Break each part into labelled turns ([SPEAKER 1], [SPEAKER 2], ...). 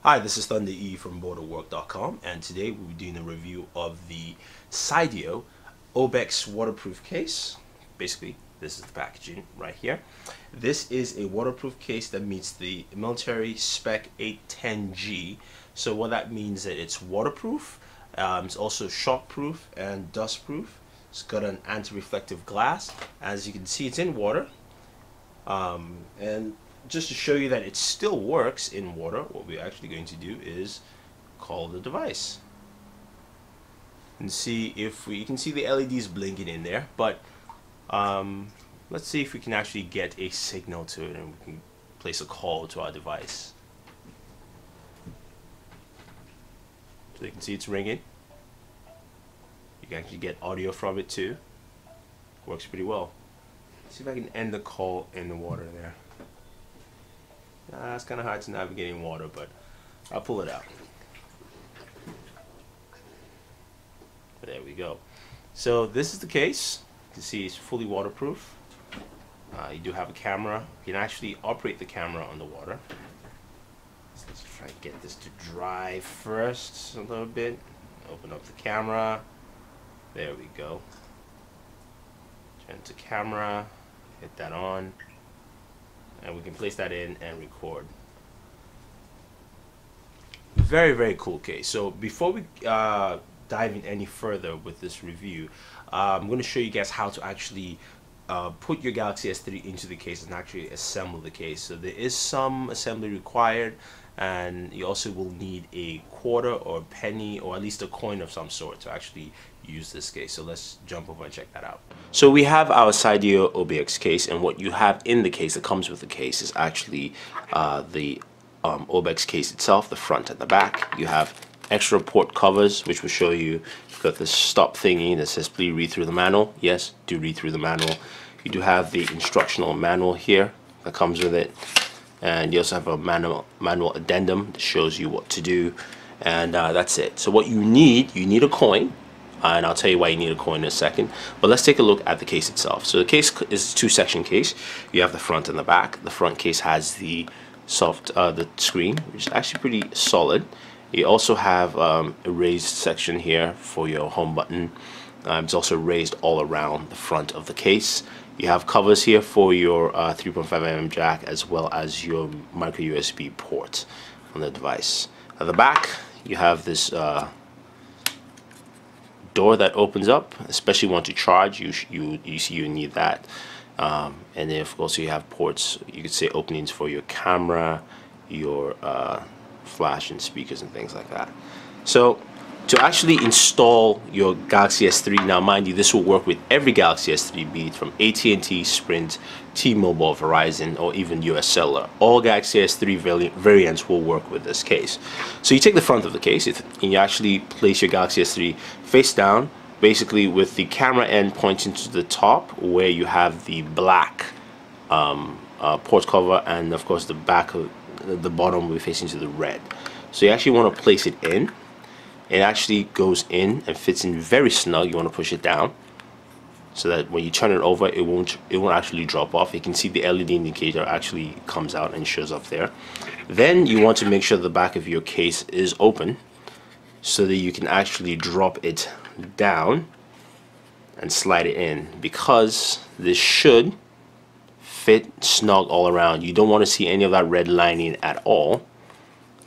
[SPEAKER 1] Hi, this is Thunder E from BorderWork.com, and today we'll be doing a review of the Cydio Obex waterproof case. Basically, this is the packaging right here. This is a waterproof case that meets the military spec 810G. So what that means is that it's waterproof, it's also shockproof and dustproof. It's got an anti-reflective glass. As you can see, it's in water. And just to show you that it still works in water, what we're actually going to do is call the device and see if you can see the LEDs blinking in there, but let's see if we can actually get a signal to it and we can place a call to our device. So you can see it's ringing. You can actually get audio from it too. Works pretty well. Let's see if I can end the call in the water there. It's kind of hard to navigate in water, but I'll pull it out. There we go. So this is the case. You can see it's fully waterproof. You do have a camera. You can actually operate the camera on the water. So let's try and get this to dry first a little bit. Open up the camera. There we go. Turn to camera. Hit that on. And we can place that in and record. Very, very cool case. So before we dive in any further with this review, I'm going to show you guys how to actually put your Galaxy S3 into the case and actually assemble the case. So there is some assembly required, and you also will need a quarter or a penny or at least a coin of some sort to actually use this case. So let's jump over and check that out. So we have our Cydio Obex case, and what you have in the case that comes with the case is actually the Obex case itself, the front and the back. You have extra port covers, which will show you. You've got this stop thingy that says please read through the manual. Yes, do read through the manual. You do have the instructional manual here that comes with it, and you also have a manual addendum that shows you what to do, and that's it. So what you need a coin, and I'll tell you why you need a coin in a second, but let's take a look at the case itself. So the case is a two-section case. You have the front and the back. The front case has the the screen, which is actually pretty solid. You also have a raised section here for your home button. It's also raised all around the front of the case. You have covers here for your 3.5mm jack, as well as your micro USB port on the device. At the back, you have this door that opens up, especially when to charge. You need that. And then of course you have ports, you could say openings for your camera, your flash and speakers and things like that. So to actually install your Galaxy S3, now mind you, this will work with every Galaxy S3, be it from AT&T, Sprint, T-Mobile, Verizon, or even US Cellular. All Galaxy S3 variants will work with this case. So you take the front of the case and you actually place your Galaxy S3 face down, basically with the camera end pointing to the top where you have the black port cover, and of course the back of the bottom will be facing to the red. So you actually want to place it in. It actually goes in and fits in very snug. You want to push it down so that when you turn it over, it won't actually drop off. You can see the LED indicator actually comes out and shows up there. Then you want to make sure the back of your case is open so that you can actually drop it down and slide it in, because this should fit snug all around. You don't want to see any of that red lining at all.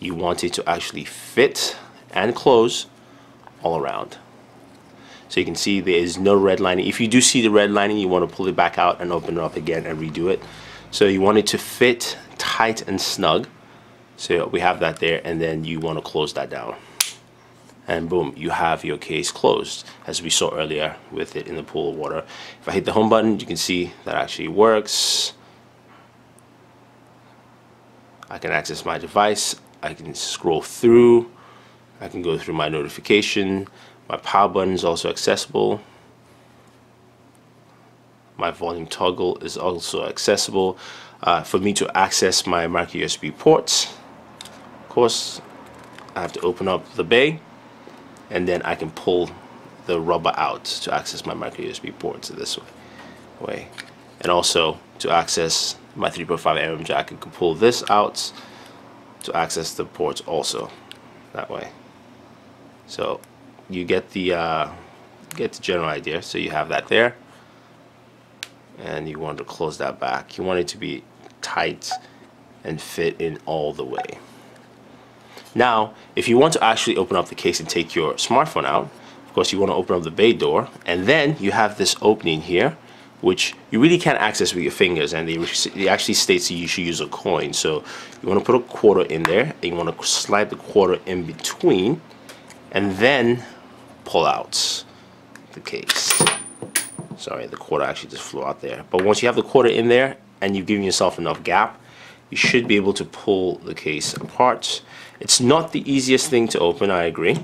[SPEAKER 1] You want it to actually fit and close all around. So you can see there is no red lining. If you do see the red lining, you want to pull it back out and open it up again and redo it. So you want it to fit tight and snug. So we have that there, and then you want to close that down. And boom, you have your case closed, as we saw earlier with it in the pool of water. If I hit the home button, you can see that actually works. I can access my device. I can scroll through. I can go through my notification. My power button is also accessible. My volume toggle is also accessible. For me to access my micro USB ports, of course, I have to open up the bay, and then I can pull the rubber out to access my micro USB ports this way. And also to access my 3.5mm jack. You can pull this out to access the ports also that way. So you get the general idea. So you have that there, and you want to close that back. You want it to be tight and fit in all the way. Now, if you want to actually open up the case and take your smartphone out, of course you want to open up the bay door, and then you have this opening here, which you really can't access with your fingers, and it actually states that you should use a coin. So you want to put a quarter in there, and you want to slide the quarter in between, and then pull out the case. Sorry, the quarter actually just flew out there. But once you have the quarter in there and you've given yourself enough gap, you should be able to pull the case apart. It's not the easiest thing to open, I agree,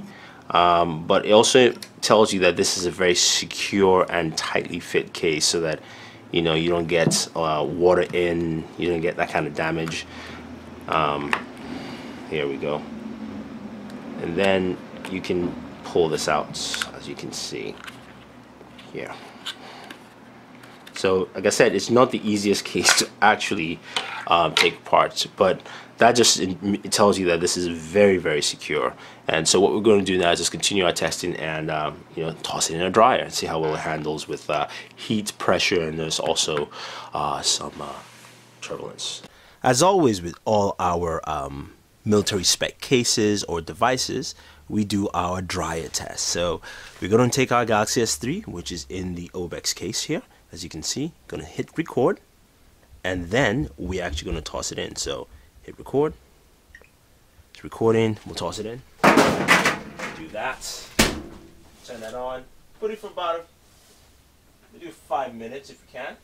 [SPEAKER 1] but it also tells you that this is a very secure and tightly fit case, so that you don't get water in, you don't get that kind of damage. Here we go, and then you can pull this out, as you can see here. So like I said, it's not the easiest case to actually take apart, but that just it tells you that this is very, very secure. And so what we're going to do now is just continue our testing and toss it in a dryer and see how well it handles with heat, pressure, and there's also some turbulence. As always with all our military spec cases or devices, we do our dryer test. So we're going to take our Galaxy S3, which is in the OBEX case here, as you can see. Going to hit record, and then we're actually going to toss it in. So hit record, it's recording, we'll toss it in, do that, turn that on, put it for about we'll do 5 minutes if you can,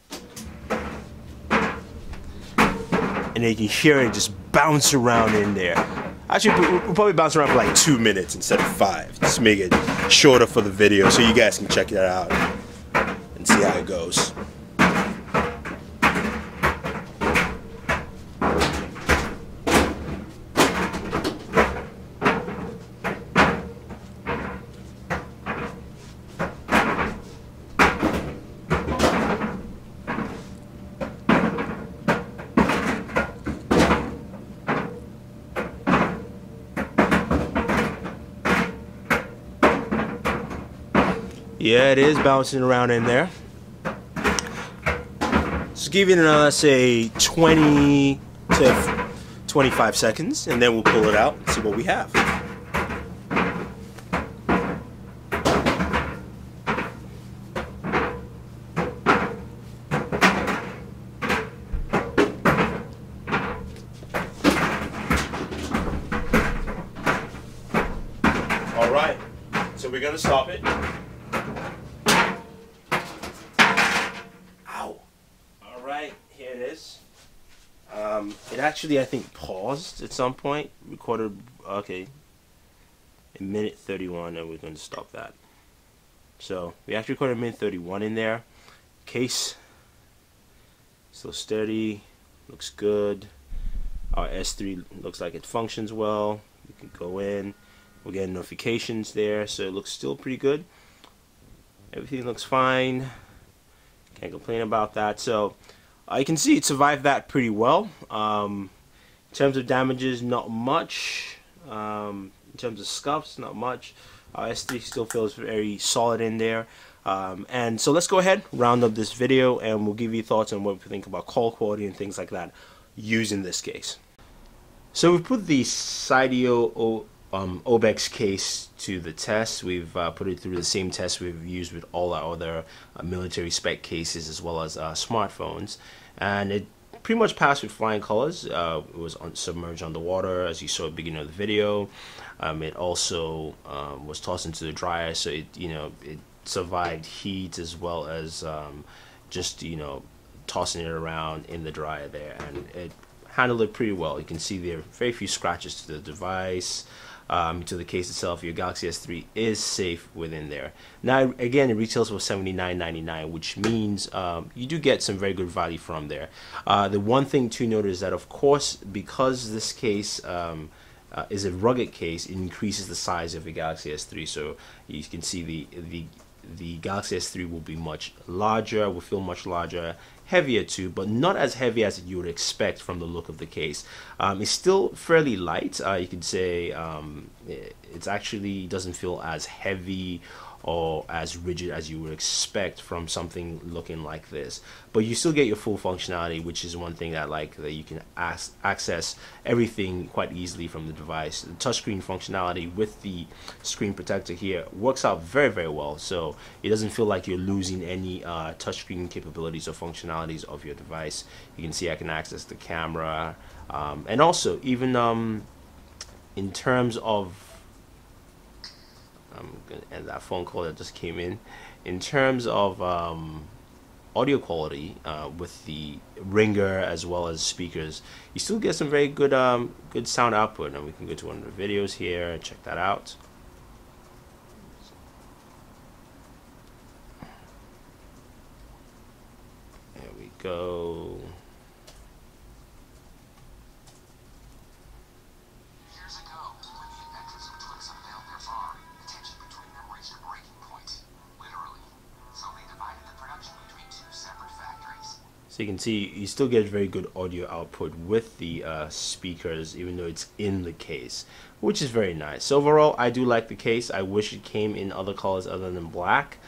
[SPEAKER 1] and then you can hear it just bounce around in there. Actually, we'll probably bounce around for like 2 minutes instead of 5, just to make it shorter for the video so you guys can check it out and see how it goes. Yeah, it is bouncing around in there. Just give it another, say, 20 to 25 seconds, and then we'll pull it out and see what we have. All right, so we're gonna stop it. Here it is. It actually, I think, paused at some point. Recorded, okay, in minute 31, and we're going to stop that. So we actually recorded minute 31 in there. Case still steady, looks good. Our S3 looks like it functions well. We can go in. We're getting notifications there, so it looks still pretty good. Everything looks fine. Can't complain about that. So you can see it survived that pretty well. In terms of damages, not much. In terms of scuffs, not much. S3 still feels very solid in there. And so let's go ahead, round up this video, and we'll give you thoughts on what we think about call quality and things like that using this case. So we put the Cydio OBEX case to the test. We've put it through the same test we've used with all our other military spec cases as well as smartphones, and it pretty much passed with flying colors. It was submerged underwater, as you saw at the beginning of the video. It also was tossed into the dryer, so it survived heat as well as just tossing it around in the dryer there, and it handled it pretty well. You can see there are very few scratches to the device. To the case itself. Your Galaxy S3 is safe within there. Now again, it retails for $79.99, which means you do get some very good value from there. The one thing to note is that, of course, because this case is a rugged case, it increases the size of the Galaxy S3. So you can see the the Galaxy S3 will be much larger, will feel much larger, heavier too, but not as heavy as you would expect from the look of the case. It's still fairly light. You could say it's actually doesn't feel as heavy or as rigid as you would expect from something looking like this, but you still get your full functionality, which is one thing that I like, that you can access everything quite easily from the device. The touchscreen functionality with the screen protector here works out very well, so it doesn't feel like you're losing any touchscreen capabilities or functionalities of your device. You can see I can access the camera, and also even in terms of, I'm gonna end that phone call that just came in. In terms of audio quality, with the ringer as well as speakers, you still get some very good good sound output. And we can go to one of the videos here and check that out. There we go. So you can see you still get very good audio output with the speakers, even though it's in the case, which is very nice. So overall, I do like the case. I wish it came in other colors other than black.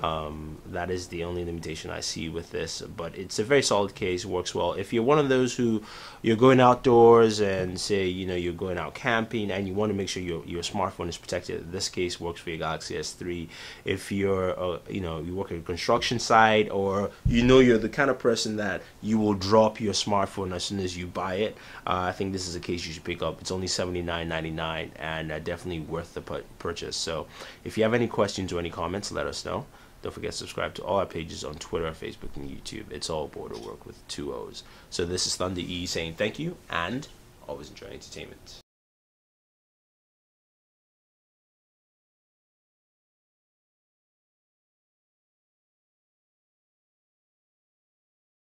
[SPEAKER 1] That is the only limitation I see with this, but it's a very solid case, works well. If you're one of those who you're going outdoors and say, you know, you're going out camping and you want to make sure your smartphone is protected, this case works for your Galaxy S3. If you're you know, you work at a construction site, or you know you're the kind of person that you will drop your smartphone as soon as you buy it, I think this is a case you should pick up. It's only $79.99 and definitely worth the purchase. So if you have any questions or any comments, let us know. Don't forget to subscribe to all our pages on Twitter, Facebook, and YouTube. It's all Borderwork with 2 O's. So this is Thunder E saying thank you and always enjoy entertainment.